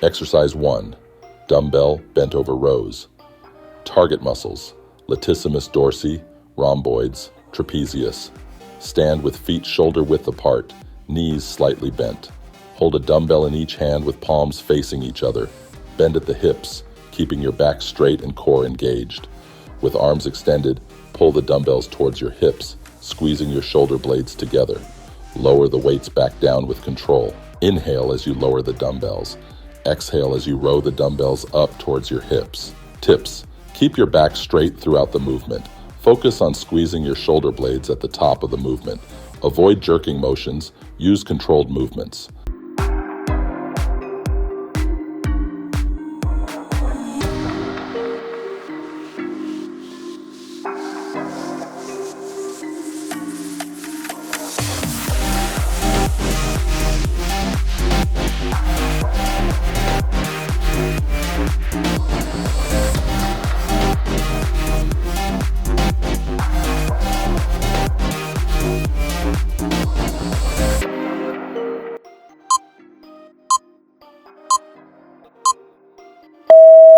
Exercise 1. Dumbbell bent over rows. Target muscles: latissimus dorsi, rhomboids, trapezius. Stand with feet shoulder width apart, knees slightly bent. Hold a dumbbell in each hand with palms facing each other. Bend at the hips, keeping your back straight and core engaged. With arms extended, pull the dumbbells towards your hips, squeezing your shoulder blades together. Lower the weights back down with control. Inhale as you lower the dumbbells. Exhale as you row the dumbbells up towards your hips. Tips: keep your back straight throughout the movement. Focus on squeezing your shoulder blades at the top of the movement. Avoid jerking motions. Use controlled movements.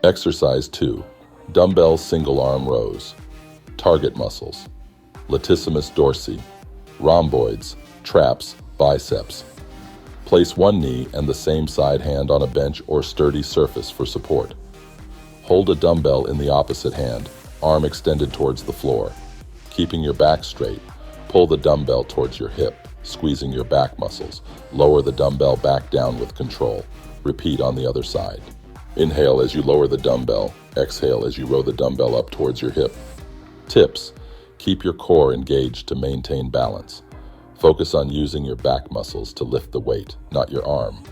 Exercise 2. Dumbbell single arm rows. Target muscles: latissimus dorsi, rhomboids, traps, biceps. Place one knee and the same side hand on a bench or sturdy surface for support. Hold a dumbbell in the opposite hand, arm extended towards the floor. Keeping your back straight, pull the dumbbell towards your hip, squeezing your back muscles. Lower the dumbbell back down with control. Repeat on the other side. Inhale as you lower the dumbbell. Exhale as you row the dumbbell up towards your hip. Tips: keep your core engaged to maintain balance. Focus on using your back muscles to lift the weight, not your arm.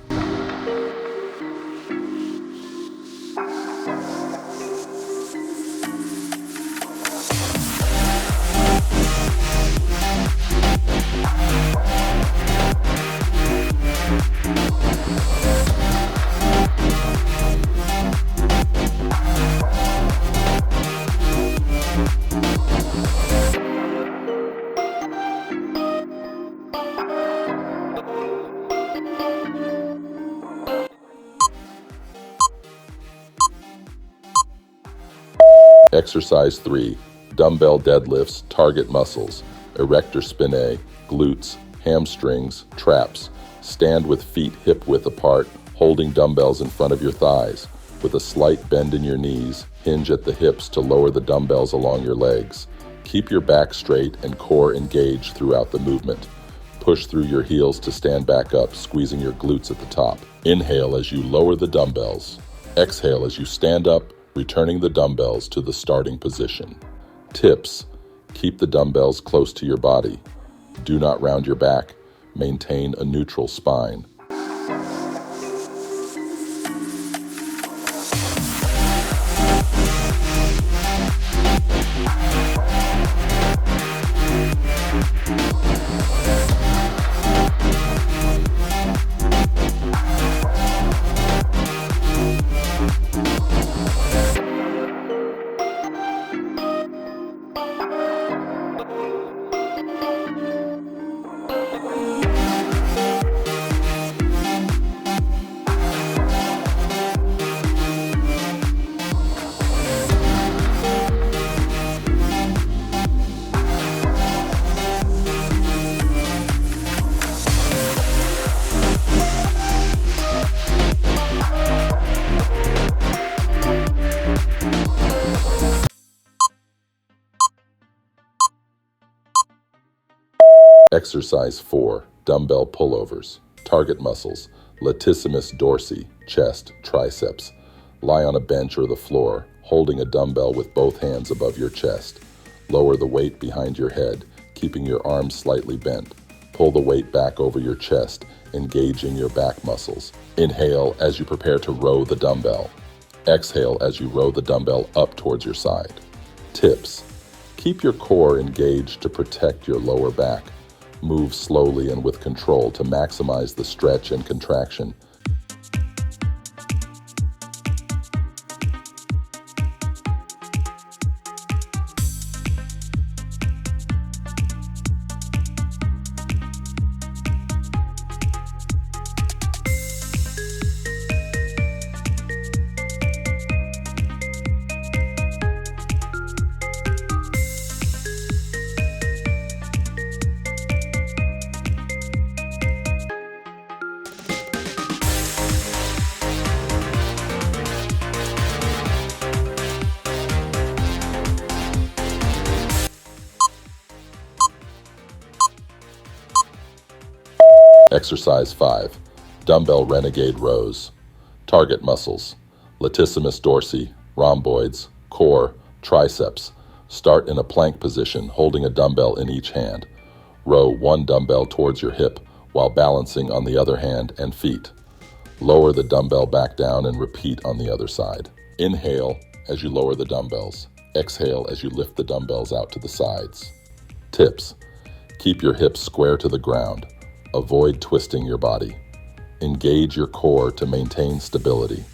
Exercise 3. Dumbbell deadlifts. Target muscles: erector spinae, glutes, hamstrings, traps. Stand with feet hip width apart, holding dumbbells in front of your thighs. With a slight bend in your knees, hinge at the hips to lower the dumbbells along your legs. Keep your back straight and core engaged throughout the movement. Push through your heels to stand back up, squeezing your glutes at the top. Inhale as you lower the dumbbells. Exhale as you stand up, returning the dumbbells to the starting position. Tips: keep the dumbbells close to your body. Do not round your back. Maintain a neutral spine. Exercise 4. Dumbbell pullovers. Target muscles: latissimus dorsi, chest, triceps. Lie on a bench or the floor, holding a dumbbell with both hands above your chest. Lower the weight behind your head, keeping your arms slightly bent. Pull the weight back over your chest, engaging your back muscles. Inhale as you prepare to row the dumbbell. Exhale as you row the dumbbell up towards your side. Tips: keep your core engaged to protect your lower back. Move slowly and with control to maximize the stretch and contraction. Exercise 5. Dumbbell Renegade Rows. Target muscles: latissimus dorsi, rhomboids, core, triceps. Start in a plank position, holding a dumbbell in each hand. Row one dumbbell towards your hip while balancing on the other hand and feet. Lower the dumbbell back down and repeat on the other side. Inhale as you lower the dumbbells. Exhale as you lift the dumbbells out to the sides. Tips: keep your hips square to the ground. Avoid twisting your body. Engage your core to maintain stability.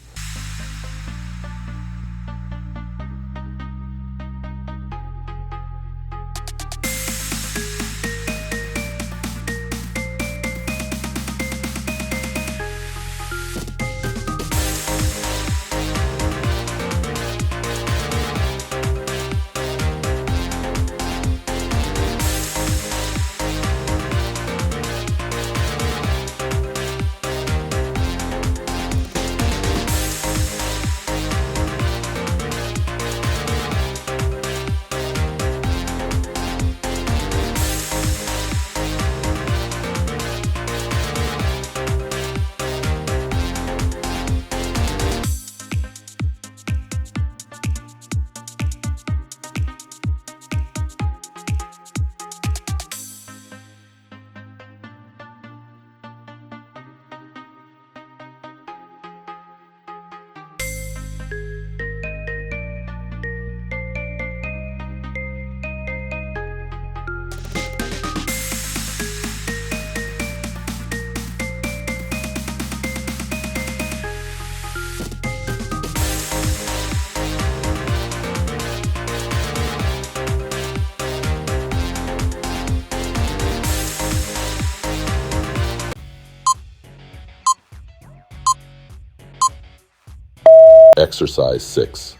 Exercise 6.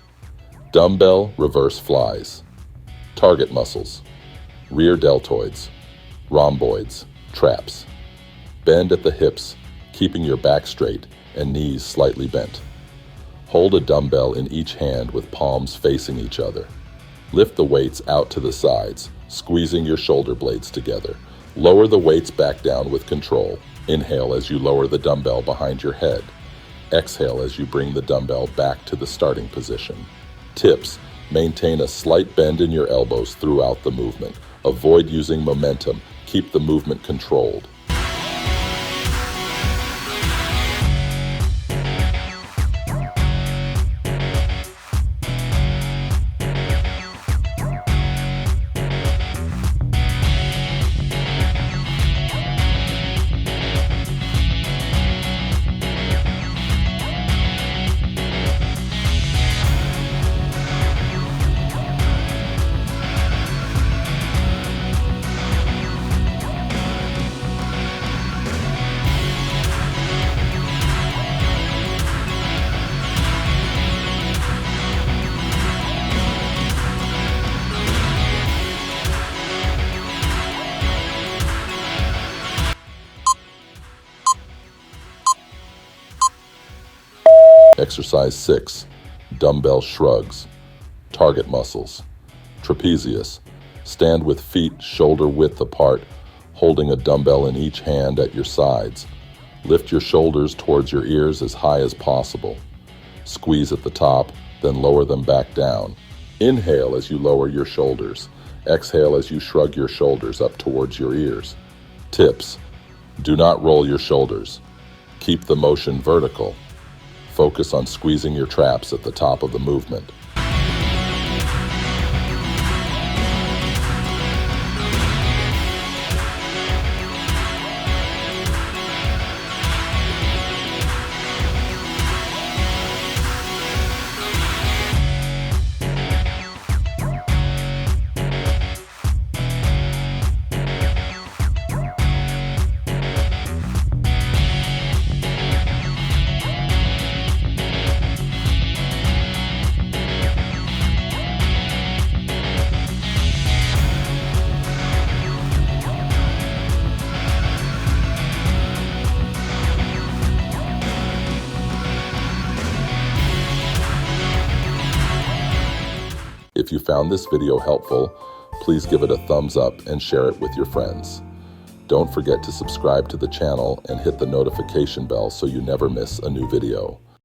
Dumbbell reverse flies. Target muscles: rear deltoids, rhomboids, traps. Bend at the hips, keeping your back straight and knees slightly bent. Hold a dumbbell in each hand with palms facing each other. Lift the weights out to the sides, squeezing your shoulder blades together. Lower the weights back down with control. Inhale as you lower the dumbbell behind your head. Exhale as you bring the dumbbell back to the starting position. Tips: maintain a slight bend in your elbows throughout the movement. Avoid using momentum. Keep the movement controlled. Exercise 6. Dumbbell shrugs. Target muscles: trapezius. Stand with feet shoulder width apart, holding a dumbbell in each hand at your sides. Lift your shoulders towards your ears as high as possible. Squeeze at the top, then lower them back down. Inhale as you lower your shoulders. Exhale as you shrug your shoulders up towards your ears. Tips: do not roll your shoulders. Keep the motion vertical. Focus on squeezing your traps at the top of the movement. If you found this video helpful, please give it a thumbs up and share it with your friends. Don't forget to subscribe to the channel and hit the notification bell so you never miss a new video.